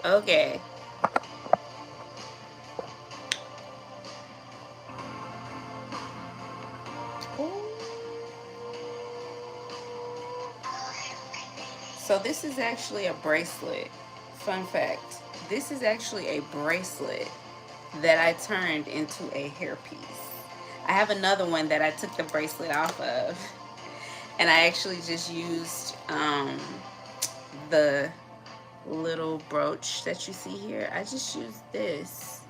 Okay. So this is actually a bracelet. Fun fact. This is actually a bracelet that I turned into a hairpiece. I have another one that I took the bracelet off of, and I actually just used the little brooch that you see here. I just used this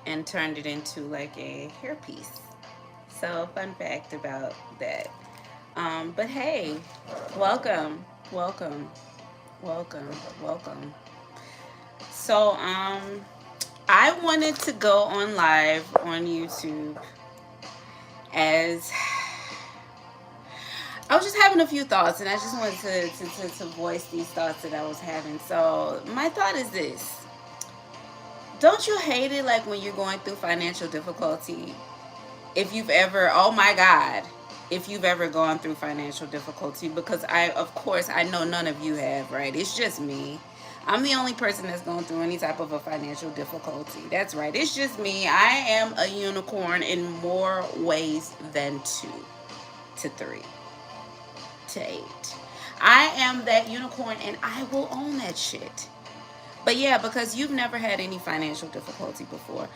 and turned it into like a hairpiece. So, fun fact about that. But hey, welcome, welcome, welcome, welcome. So, I wanted to go on live on YouTube as I was just having a few thoughts, and I just wanted to voice these thoughts that I was having. So, my thought is this: don't you hate it like when you're going through financial difficulty? If you've ever, oh my God, if you've ever gone through financial difficulty, because of course, I know none of you have, right? It's just me. I'm the only person that's going through any type of a financial difficulty. That's right. It's just me. I am a unicorn in more ways than two to three to eight. I am that unicorn and I will own that shit. But yeah, because you've never had any financial difficulty before.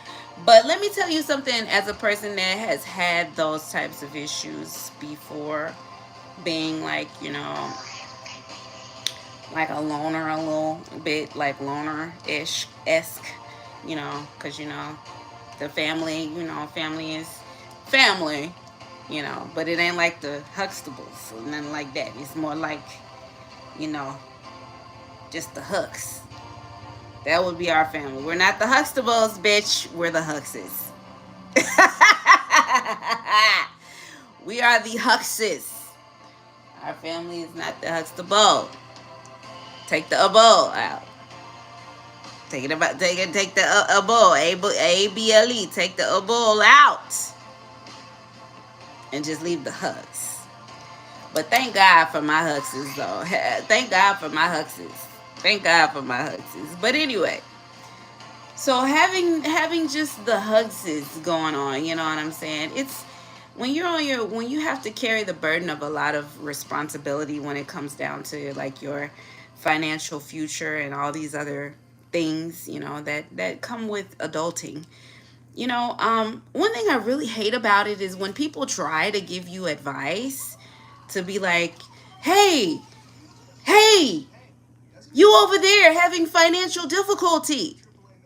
But let me tell you something as a person that has had those types of issues before, being like, like a loner, a little bit like loner ish esque, because, the family, family is family, but it ain't like the Huxtables or nothing like that. It's more like, you know, just the Hooks. That would be our family. We're not the Huxtables, bitch. We're the Huxes. We are the Huxes. Our family is not the Huxtable. Take the able out. Take the able. A-B-L-E. Take the able out. And just leave the Hucks. But thank God for my Huxes, though. Thank God for my Huxes. Thank God for my Huxes. But anyway, so having just the Huxes going on, you know what I'm saying? It's when you have to carry the burden of a lot of responsibility when it comes down to like your financial future and all these other things, that come with adulting. One thing I really hate about it is when people try to give you advice to be like, hey, hey, you over there having financial difficulty.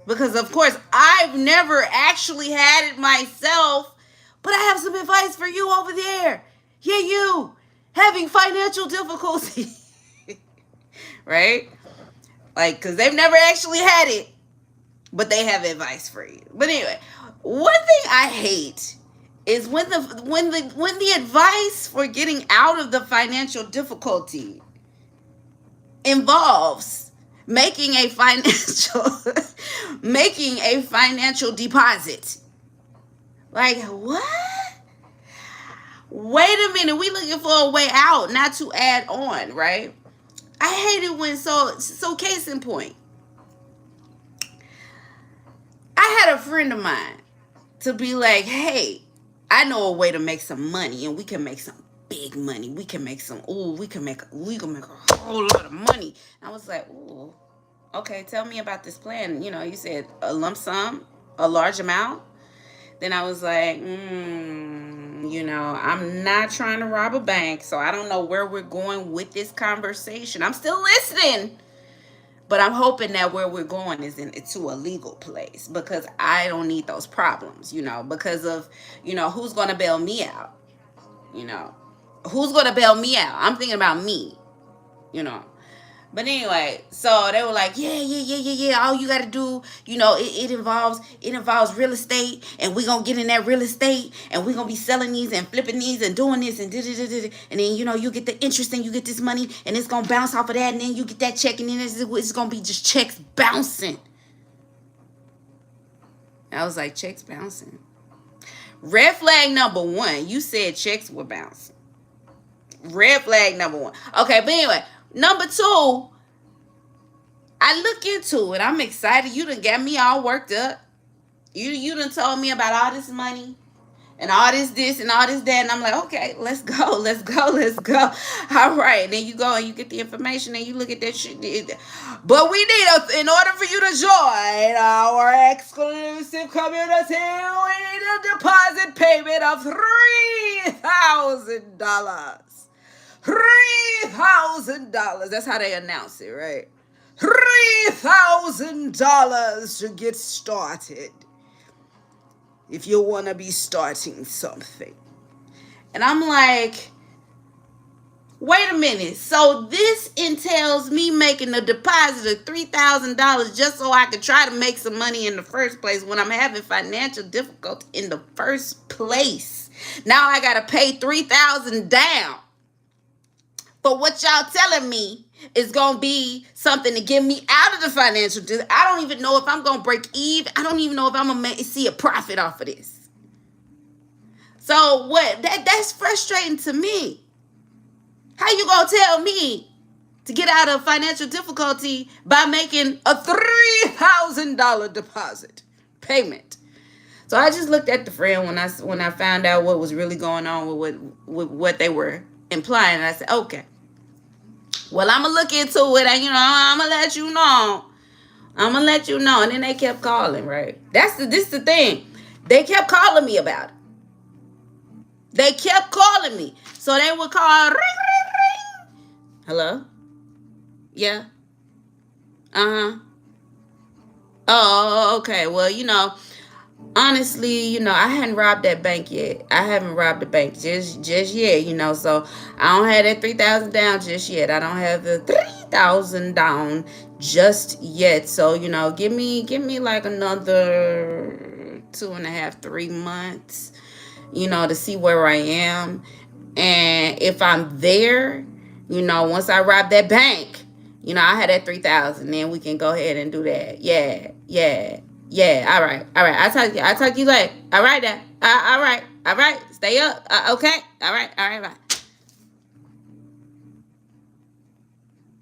Because, of course, I've never actually had it myself, but I have some advice for you over there. Yeah, you having financial difficulty. Right? Like, because they've never actually had it, but they have advice for you. But anyway, one thing I hate is when the advice for getting out of the financial difficulty involves making a financial making a financial deposit. Like, what? Wait a minute, we looking for a way out, not to add on, right? I hate it when so case in point. I had a friend of mine to be like, hey, I know a way to make some money and we can make some big money. We can make we can make a whole lot of money. I was like, ooh, okay, tell me about this plan. You said a lump sum, a large amount. Then I was like, I'm not trying to rob a bank, so I don't know where we're going with this conversation. I'm still listening. But I'm hoping that where we're going is into a legal place because I don't need those problems, because of, who's going to bail me out, you know, who's going to bail me out. I'm thinking about me, you know. But anyway, so they were like, yeah, yeah, yeah, yeah, yeah. All you got to do, it involves real estate, and we gonna get in that real estate, and we gonna be selling these and flipping these and doing this and and then you get the interest and you get this money, and it's gonna bounce off of that, and then you get that check, and then it's gonna be just checks bouncing. I was like, checks bouncing. Red flag number one, you said checks were bouncing. Red flag number one. Okay, but anyway, Number two, I look into it. I'm excited. You done got me all worked up. You done told me about all this money and all this and all this that, and I'm like, okay, let's go, let's go, let's go. All right, and then you go and you get the information and you look at that shit. But we need in order for you to join our exclusive community, we need a deposit payment of $3,000. $3,000. That's how they announce it, right? $3,000 to get started. If you want to be starting something. And I'm like, wait a minute. So this entails me making a deposit of $3,000 just so I could try to make some money in the first place when I'm having financial difficulty in the first place. Now I got to pay $3,000 down. But what y'all telling me is going to be something to get me out of the financial. I don't even know if I'm going to break even. I don't even know if I'm going to see a profit off of this. So what? That's frustrating to me. How you going to tell me to get out of financial difficulty by making a $3,000 deposit payment? So I just looked at the friend when I found out what was really going on with what they were implying. And I said, okay. Well, I'm going to look into it and, I'm going to let you know. I'm going to let you know. And then they kept calling, right? This is the thing. They kept calling me about it. They kept calling me. So they would call, ring, ring, ring. Hello? Yeah? Uh-huh. Oh, okay. Well, honestly, I hadn't robbed that bank yet. I haven't robbed the bank just yet, so I don't have that 3,000 down just yet. I don't have the 3,000 down just yet. So, give me like another 2.5, 3 months, to see where I am. And if I'm there, once I rob that bank, I had that 3,000, then we can go ahead and do that. Yeah. All right. I'll talk to you later. All right, then. All right. Stay up. Okay. All right. Bye.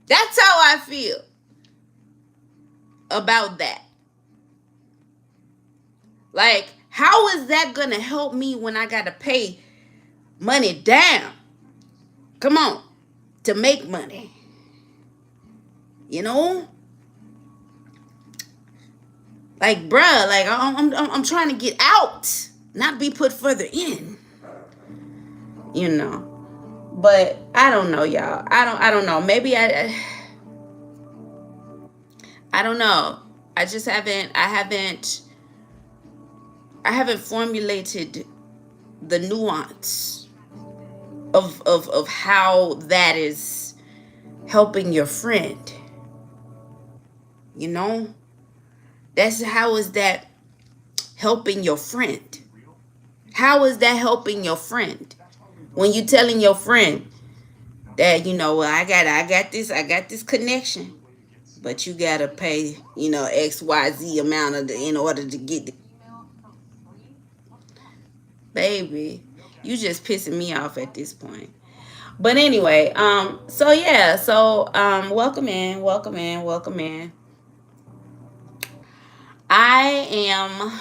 That's how I feel about that. Like, how is that gonna help me when I gotta pay money down? Come on, to make money. Like, bruh, like I'm trying to get out, not be put further in. But I don't know, y'all. I don't know. Maybe I don't know. I just haven't formulated the nuance of how that is helping your friend. That's how is that helping your friend? How is that helping your friend? When you telling your friend that, well, I got this connection, but you gotta pay, XYZ amount in order to get it. Baby, you just pissing me off at this point. But anyway, so yeah, welcome in. I am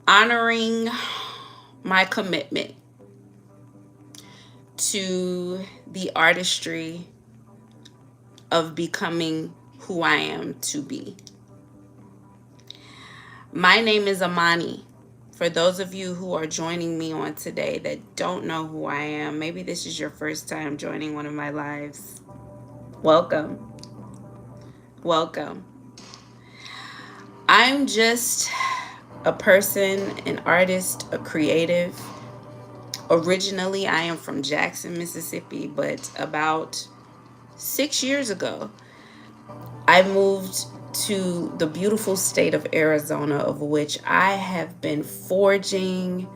honoring my commitment to the artistry of becoming who I am to be. My name is Amani. For those of you who are joining me on today that don't know who I am, maybe this is your first time joining one of my lives. Welcome. I'm just a person, an artist, a creative. Originally, I am from Jackson, Mississippi, but about 6 years ago, I moved to the beautiful state of Arizona, of which I have been forging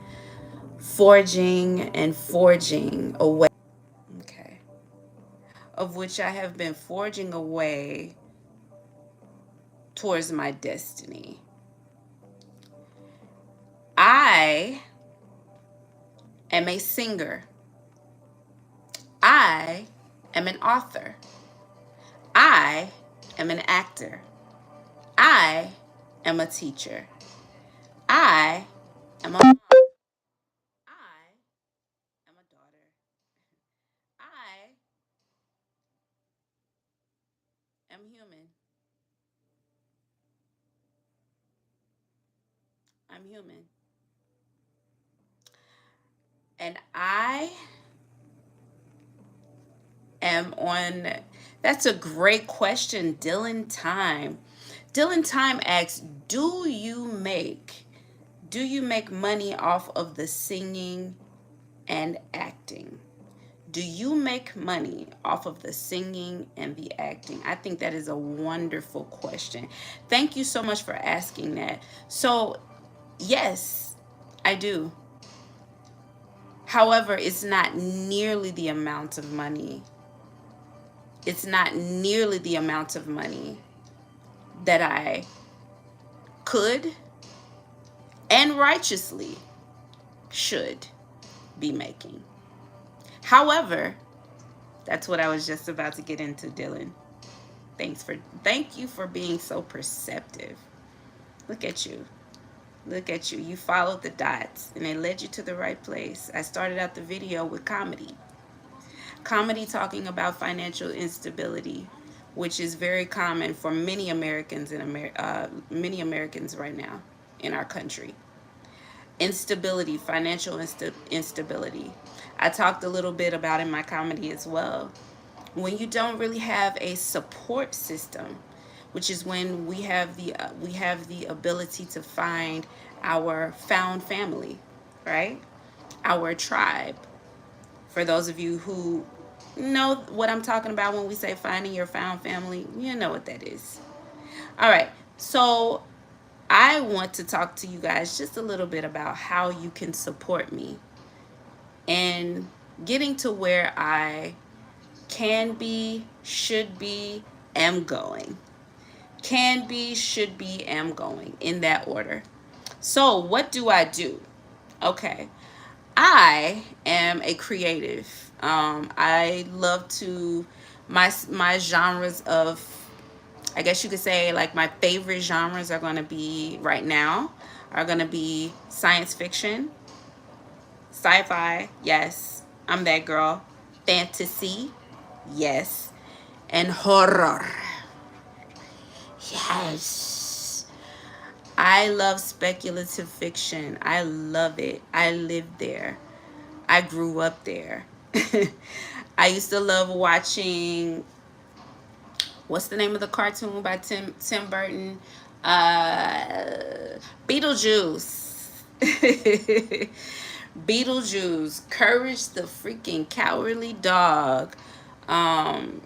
away. Okay. Of which I have been forging away towards my destiny. I am a singer. I am an author. I am an actor. I am a teacher. I am a mom. I am a daughter. I am human. I'm human. And I am on. That's a great question, Dylan Time. Dylan Time asks, do you make money off of the singing and acting? Do you make money off of the singing and the acting? I think that is a wonderful question. Thank you so much for asking that. So, yes, I do. However, it's not nearly the amount of money. It's not nearly the amount of money that I could and righteously should be making. However, that's what I was just about to get into, Dylan. Thank you for being so perceptive. Look at you. Look at you. You followed the dots and they led you to the right place. I started out the video with comedy. Comedy talking about financial instability, which is very common for many Americans many Americans right now in our country. Instability, financial instability. I talked a little bit about in my comedy as well. When you don't really have a support system, which is when we have the ability to find our found family, right? Our tribe. For those of you who know what I'm talking about when we say finding your found family, you know what that is. All right. So I want to talk to you guys just a little bit about how you can support me in getting to where I can be, should be, am going. Can be, should be, am going in that order. So, what do I do? Okay. I am a creative. I love to my genres of, I guess you could say, like my favorite genres are going to be right now are going to be science fiction, sci-fi, yes, I'm that girl. Fantasy, yes, and horror, yes. I love speculative fiction. I love it. I lived there. I grew up there. I used to love watching, what's the name of the cartoon by Tim Burton? Beetlejuice. Beetlejuice, Courage the Freaking Cowardly Dog. Um,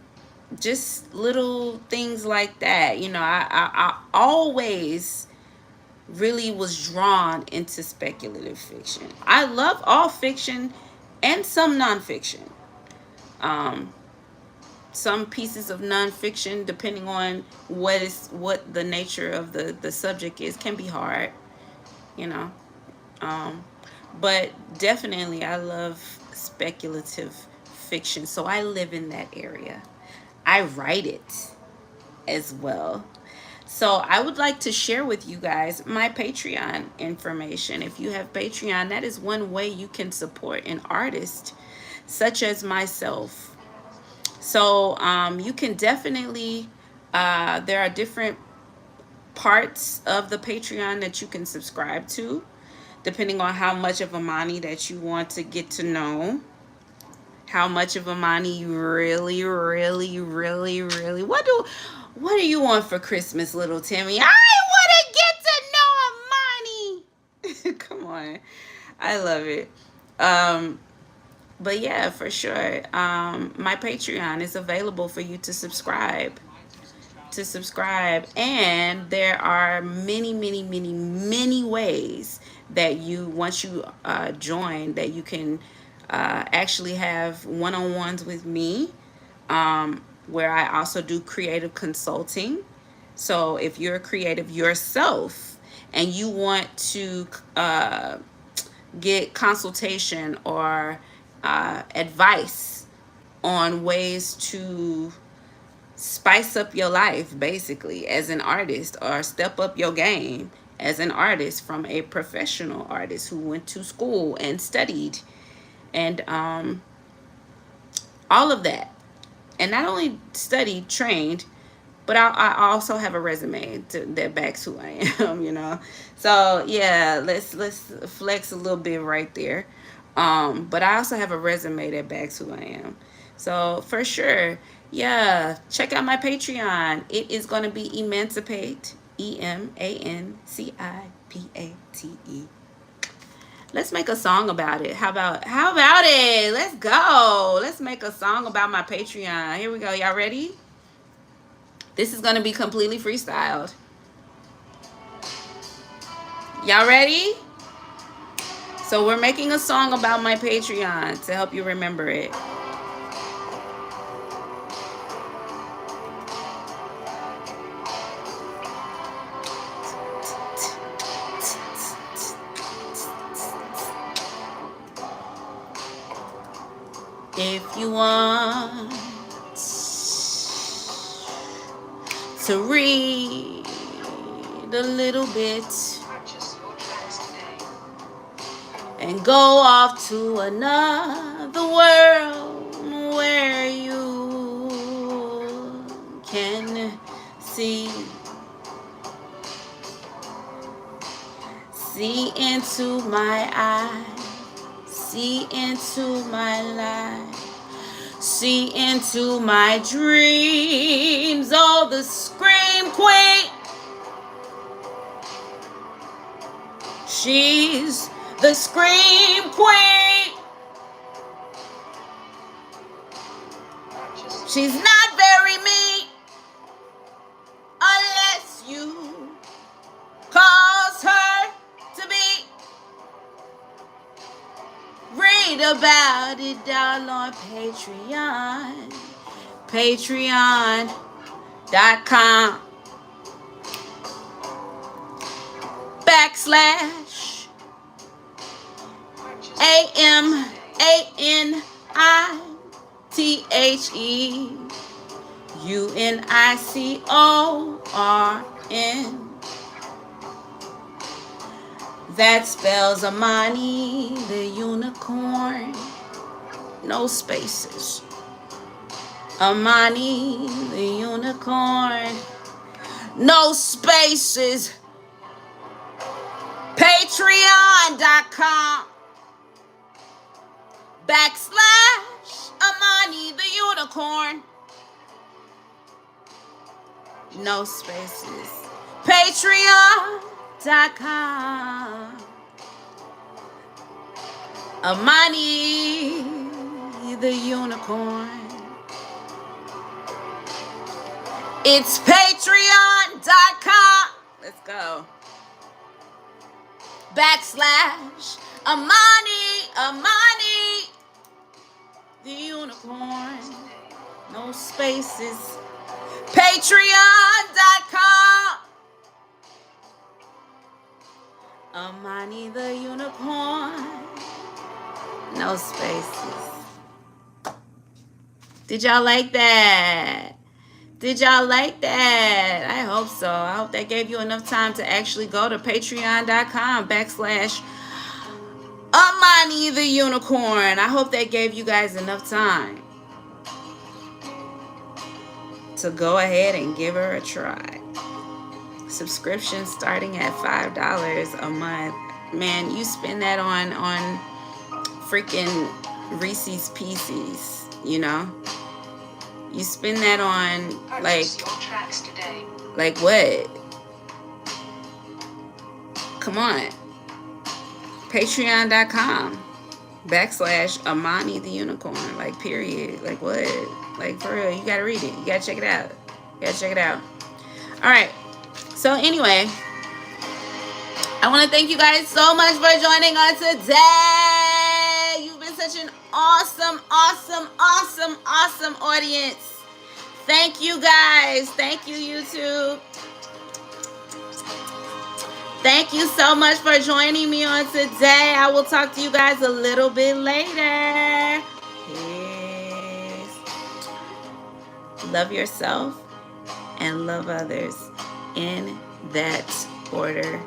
just little things like that. You know, I always really was drawn into speculative fiction. I love all fiction and some nonfiction. Um, some pieces of nonfiction, depending on what the nature of the subject is, can be hard, you know. Um, but definitely, I love speculative fiction, so I live in that area. I write it as well. So I would like to share with you guys my Patreon information. If you have Patreon, that is one way you can support an artist such as myself. So you can definitely, there are different parts of the Patreon that you can subscribe to, depending on how much of Amani that you want to get to know. How much of Amani you really, really, really, really. What do you want for Christmas, little Timmy? I want to get to know Amani. Come on. I love it. Um, but yeah, for sure. My Patreon is available for you to subscribe. And there are many, many, many, many ways that you, once you join, that you can actually have one-on-ones with me, where I also do creative consulting. So if you're a creative yourself and you want to get consultation or advice on ways to spice up your life, basically, as an artist, or step up your game as an artist from a professional artist who went to school and studied, and all of that. And not only studied, trained, but I also have a resume that backs who I am, you know. So yeah, let's flex a little bit right there. But I also have a resume that backs who I am. So for sure, yeah, check out my Patreon. It is going to be Emancipate, EMANCIPATE. Let's make a song about it. How about it? Let's go. Let's make a song about my Patreon. Here we go. Y'all ready? This is going to be completely freestyled. Y'all ready? So we're making a song about my Patreon to help you remember it. If you want to read a little bit and go off to another world where you can see into my eyes, see into my life, see into my dreams. Oh, the Scream Queen, she's the Scream Queen. She's not very mean unless you cause her to be. Read about it down on Patreon. Patreon.com AMANITHEUNICORN. That spells Amani the unicorn. No spaces. Amani the unicorn. No spaces. Patreon.com /Amani the unicorn. No spaces. Patreon.com Amani the unicorn. It's Patreon.com. Let's go. /Amani the unicorn. No spaces. Patreon.com Amani the unicorn. No spaces. Did y'all like that? Did y'all like that? I hope so. I hope that gave you enough time to actually go to patreon.com /Amani the unicorn. I hope that gave you guys enough time to go ahead and give her a try. Subscription starting at $5 a month. Man, you spend that on freaking Reese's Pieces, you know? You spend that on like what? Come on. Patreon.com /Amani the unicorn. Like, period. Like, what? Like, for real, you gotta read it. You gotta check it out. All right. So anyway, I want to thank you guys so much for joining us today. You've been such an awesome audience. Thank you guys. Thank you, YouTube. Thank you so much for joining me on today. I will talk to you guys a little bit later. Peace. love yourself and love others in that order